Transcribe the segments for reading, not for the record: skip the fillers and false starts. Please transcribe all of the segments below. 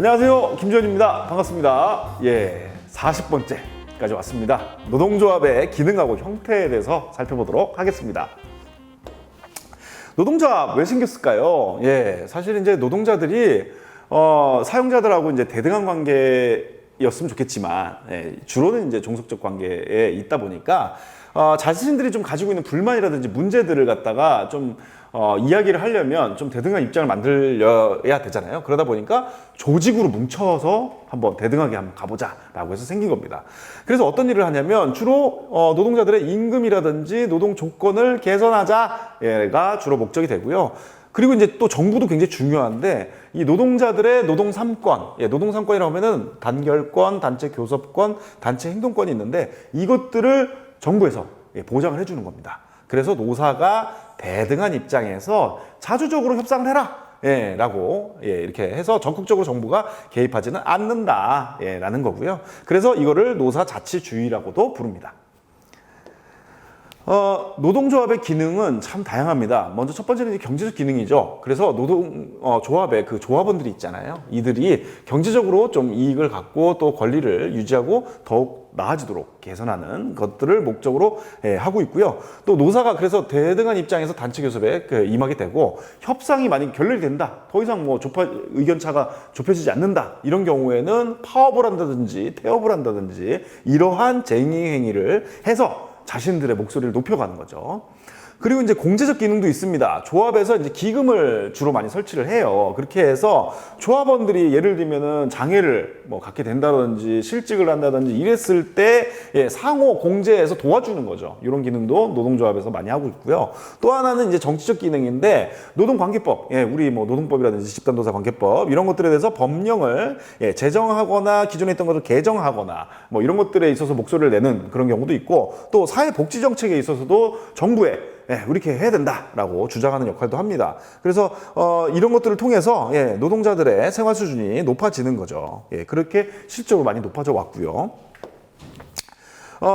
안녕하세요, 김지현입니다. 반갑습니다. 40번째까지 왔습니다. 노동조합의 기능하고 형태에 대해서 살펴보도록 하겠습니다. 노동조합 왜 생겼을까요? 사실 이제 노동자들이 사용자들하고 이제 대등한 관계였으면 좋겠지만, 주로는 이제 종속적 관계에 있다 보니까 자신들이 좀 가지고 있는 불만이라든지 문제들을 갖다가 좀 이야기를 하려면 좀 대등한 입장을 만들어야 되잖아요. 그러다 보니까 조직으로 뭉쳐서 한번 대등하게 한번 가보자 라고 해서 생긴 겁니다. 그래서 어떤 일을 하냐면 주로 노동자들의 임금이라든지 노동 조건을 개선하자가 주로 목적이 되고요. 그리고 이제 또 정부도 굉장히 중요한데, 이 노동자들의 노동 3권, 노동 3권이라고 하면은 단결권, 단체 교섭권, 단체 행동권이 있는데, 이것들을 정부에서 보장을 해주는 겁니다. 그래서 노사가 대등한 입장에서 자주적으로 협상을 해라 라고 이렇게 해서 적극적으로 정부가 개입하지는 않는다 라는 거고요. 그래서 이거를 노사자치주의라고도 부릅니다. 노동조합의 기능은 참 다양합니다. 먼저 첫 번째는 경제적 기능이죠. 그래서 조합의 그 조합원들이 있잖아요. 이들이 경제적으로 좀 이익을 갖고 또 권리를 유지하고 더욱 나아지도록 개선하는 것들을 목적으로 하고 있고요. 또 노사가 그래서 대등한 입장에서 단체 교섭에 임하게 되고, 협상이 만약 결렬이 된다, 더 이상 의견차가 좁혀지지 않는다, 이런 경우에는 파업을 한다든지 태업을 한다든지 이러한 쟁의 행위를 해서 자신들의 목소리를 높여가는 거죠. 그리고 이제 공제적 기능도 있습니다. 조합에서 이제 기금을 주로 많이 설치를 해요. 그렇게 해서 조합원들이 예를 들면은 장애를 갖게 된다든지 실직을 한다든지 이랬을 때 상호 공제해서 도와주는 거죠. 이런 기능도 노동조합에서 많이 하고 있고요. 또 하나는 이제 정치적 기능인데, 노동관계법, 우리 노동법이라든지 집단노사 관계법 이런 것들에 대해서 법령을 제정하거나 기존에 있던 것을 개정하거나 이런 것들에 있어서 목소리를 내는 그런 경우도 있고, 또 사회복지 정책에 있어서도 정부에 이렇게 해야 된다라고 주장하는 역할도 합니다. 그래서 이런 것들을 통해서 노동자들의 생활 수준이 높아지는 거죠. 그렇게 실질적으로 많이 높아져 왔고요.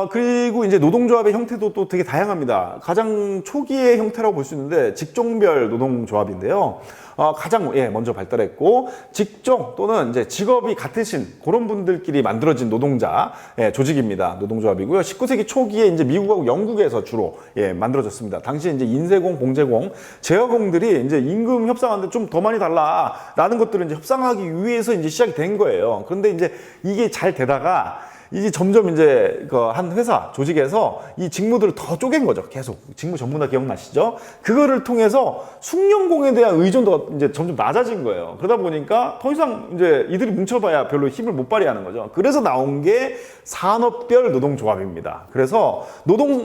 그리고 이제 노동조합의 형태도 또 되게 다양합니다. 가장 초기의 형태라고 볼 수 있는데 직종별 노동조합인데요. 가장 먼저 발달했고, 직종 또는 이제 직업이 같으신 그런 분들끼리 만들어진 노동자 조직입니다. 노동조합이고요. 19세기 초기에 이제 미국하고 영국에서 주로 만들어졌습니다. 당시에 이제 인쇄공, 봉제공, 제어공들이 이제 임금 협상하는데 좀 더 많이 달라라는 것들을 이제 협상하기 위해서 이제 시작이 된 거예요. 그런데 이제 이게 잘 되다가 이제 점점 이제 한 회사 조직에서 이 직무들을 더 쪼갠 거죠. 계속 직무 전문화 기억나시죠? 그거를 통해서 숙련공에 대한 의존도가 이제 점점 낮아진 거예요. 그러다 보니까 더 이상 이제 이들이 뭉쳐봐야 별로 힘을 못 발휘하는 거죠. 그래서 나온 게 산업별 노동조합입니다. 그래서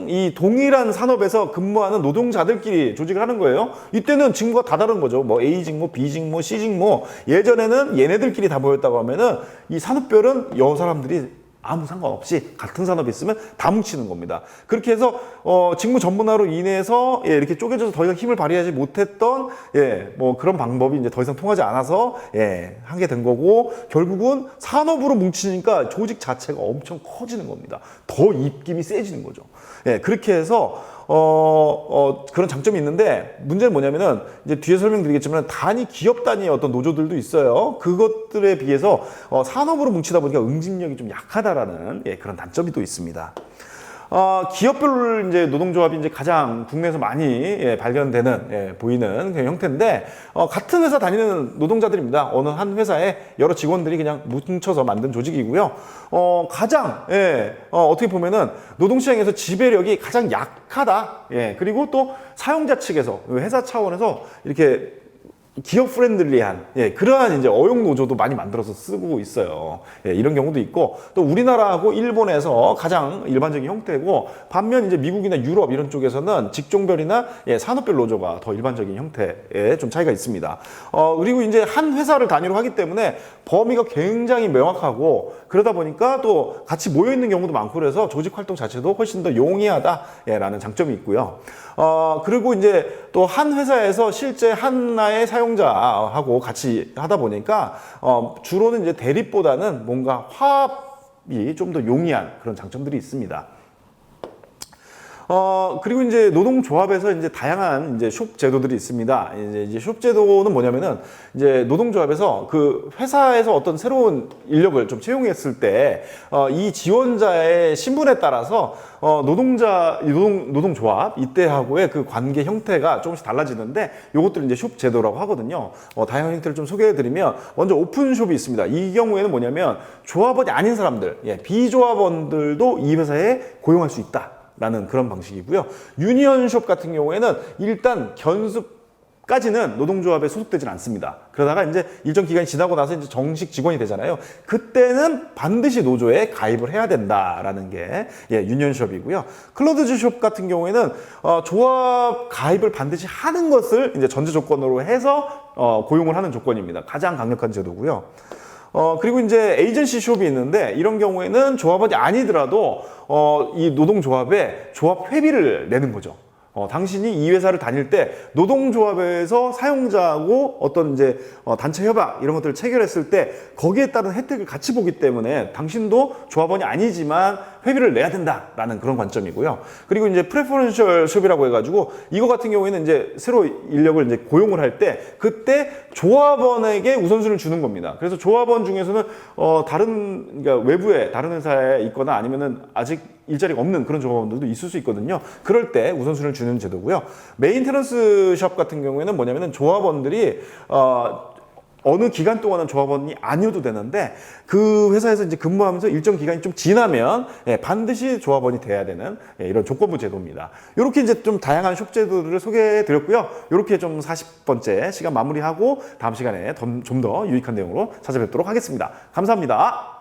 이 동일한 산업에서 근무하는 노동자들끼리 조직을 하는 거예요. 이때는 직무가 다 다른 거죠. A 직무, B 직무, C 직무. 예전에는 얘네들끼리 다 모였다고 하면은 이 산업별은 여 사람들이 아무 상관없이 같은 산업에 있으면 다 뭉치는 겁니다. 그렇게 해서 직무 전문화로 인해서 이렇게 쪼개져서 더 이상 힘을 발휘하지 못했던 그런 방법이 이제 더 이상 통하지 않아서 하게 된 거고, 결국은 산업으로 뭉치니까 조직 자체가 엄청 커지는 겁니다. 더 입김이 세지는 거죠. 그렇게 해서 그런 장점이 있는데, 문제는 뭐냐면은 이제 뒤에 설명드리겠지만 단위 기업 단위의 어떤 노조들도 있어요. 그것들에 비해서 산업으로 뭉치다 보니까 응집력이 좀 약하다라는 그런 단점이 또 있습니다. 기업별 이제 노동조합이 이제 가장 국내에서 많이 발견되는 보이는 그런 형태인데, 같은 회사 다니는 노동자들입니다. 어느 한 회사에 여러 직원들이 그냥 뭉쳐서 만든 조직이고요. 가장 어떻게 보면은 노동시장에서 지배력이 가장 약하다. 그리고 또 사용자 측에서 회사 차원에서 이렇게 기업 프렌들리한 그러한 이제 어용 노조도 많이 만들어서 쓰고 있어요. 이런 경우도 있고, 또 우리나라하고 일본에서 가장 일반적인 형태고, 반면 이제 미국이나 유럽 이런 쪽에서는 직종별이나 산업별 노조가 더 일반적인 형태에 좀 차이가 있습니다. 그리고 이제 한 회사를 단위로 하기 때문에 범위가 굉장히 명확하고, 그러다 보니까 또 같이 모여 있는 경우도 많고, 그래서 조직 활동 자체도 훨씬 더 용이하다라는 장점이 있고요. 그리고 이제 또 한 회사에서 실제 하나의 사용자하고 같이 하다 보니까 주로는 이제 대립보다는 뭔가 화합이 좀 더 용이한 그런 장점들이 있습니다. 그리고 이제 노동조합에서 이제 다양한 이제 숍 제도들이 있습니다. 이제 숍 제도는 뭐냐면은 이제 노동조합에서 그 회사에서 어떤 새로운 인력을 좀 채용했을 때, 이 지원자의 신분에 따라서 노동조합 이때하고의 그 관계 형태가 조금씩 달라지는데, 요것들 이제 숍 제도라고 하거든요. 다양한 형태를 좀 소개해드리면, 먼저 오픈숍이 있습니다. 이 경우에는 뭐냐면 조합원이 아닌 사람들, 비조합원들도 이 회사에 고용할 수 있다. 라는 그런 방식이고요. 유니언숍 같은 경우에는 일단 견습까지는 노동조합에 소속되지는 않습니다. 그러다가 이제 일정 기간이 지나고 나서 이제 정식 직원이 되잖아요. 그때는 반드시 노조에 가입을 해야 된다라는 게 유니언숍이고요. 클로즈숍 같은 경우에는 조합 가입을 반드시 하는 것을 이제 전제 조건으로 해서 고용을 하는 조건입니다. 가장 강력한 제도고요. 그리고 이제 에이전시 숍이 있는데, 이런 경우에는 조합원이 아니더라도 이 노동조합에 조합 회비를 내는 거죠. 당신이 이 회사를 다닐 때 노동조합에서 사용자하고 어떤 이제 단체 협약 이런 것들을 체결했을 때 거기에 따른 혜택을 같이 보기 때문에 당신도 조합원이 아니지만 회비를 내야 된다라는 그런 관점이고요. 그리고 이제 프레퍼런셜 숍이라고 해가지고, 이거 같은 경우에는 이제 새로 인력을 이제 고용을 할 때 그때 조합원에게 우선순위를 주는 겁니다. 그래서 조합원 중에서는 그러니까 외부에 다른 회사에 있거나 아니면은 아직 일자리가 없는 그런 조합원들도 있을 수 있거든요. 그럴 때 우선순위를 주는 제도고요. 메인테넌스 숍 같은 경우에는 뭐냐면은 조합원들이 어느 기간 동안은 조합원이 아니어도 되는데, 그 회사에서 이제 근무하면서 일정 기간이 좀 지나면 반드시 조합원이 돼야 되는 이런 조건부 제도입니다. 이렇게 이제 좀 다양한 숍 제도들을 소개해 드렸고요. 이렇게 좀 40번째 시간 마무리하고 다음 시간에 좀 더 유익한 내용으로 찾아뵙도록 하겠습니다. 감사합니다.